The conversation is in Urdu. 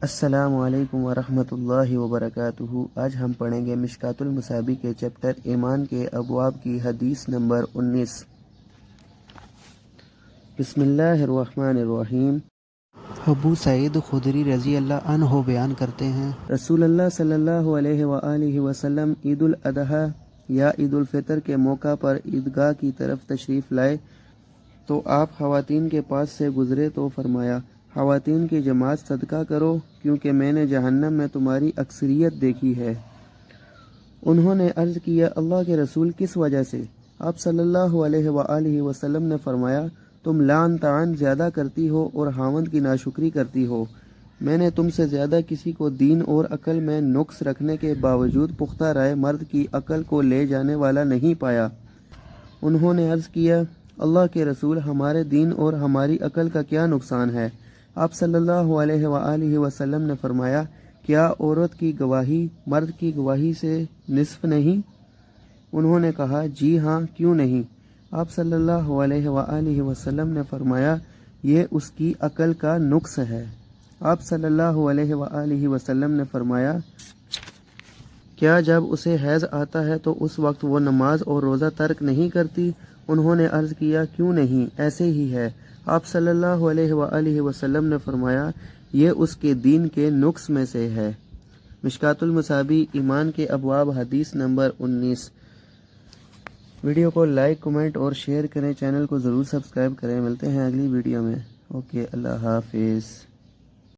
السلام علیکم ورحمۃ اللہ وبرکاتہ۔ آج ہم پڑھیں گے مشکوٰۃ المصابیح کے چیپٹر ایمان کے ابواب کی حدیث نمبر 19۔ بسم اللہ الرحمن الرحیم۔ ابو سعید خدری رضی اللہ عنہ بیان کرتے ہیں، رسول اللہ صلی اللہ علیہ وآلہ وسلم عید الاضحیٰ یا عید الفطر کے موقع پر عیدگاہ کی طرف تشریف لائے تو آپ خواتین کے پاس سے گزرے تو فرمایا، خواتین کی جماعت صدقہ کرو کیونکہ میں نے جہنم میں تمہاری اکثریت دیکھی ہے۔ انہوں نے عرض کیا، اللہ کے رسول کس وجہ سے؟ آپ صلی اللہ علیہ وآلہ وسلم نے فرمایا، تم لعن طعن زیادہ کرتی ہو اور خاوند کی ناشکری کرتی ہو۔ میں نے تم سے زیادہ کسی کو دین اور عقل میں نقص رکھنے کے باوجود پختہ رائے مرد کی عقل کو لے جانے والا نہیں پایا۔ انہوں نے عرض کیا، اللہ کے رسول ہمارے دین اور ہماری عقل کا کیا نقصان ہے؟ آپ صلی اللہ علیہ وآلہ وسلم نے فرمایا، کیا عورت کی گواہی مرد کی گواہی سے نصف نہیں؟ انہوں نے کہا، جی ہاں، کیوں نہیں؟ آپ صلی اللہ علیہ وآلہ وسلم نے فرمایا، یہ اس کی عقل کا نقص ہے۔ آپ صلی اللہ علیہ وآلہ وسلم نے فرمایا، کیا جب اسے حیض آتا ہے تو اس وقت وہ نماز اور روزہ ترک نہیں کرتی؟ انہوں نے عرض کیا، کیوں نہیں، ایسے ہی ہے۔ آپ صلی اللہ علیہ وآلہ وسلم نے فرمایا، یہ اس کے دین کے نقص میں سے ہے۔ مشکوٰۃ المصابیح ایمان کے ابواب حدیث نمبر 19۔ ویڈیو کو لائک، کمنٹ اور شیئر کریں، چینل کو ضرور سبسکرائب کریں۔ ملتے ہیں اگلی ویڈیو میں۔ اوکے، اللہ حافظ۔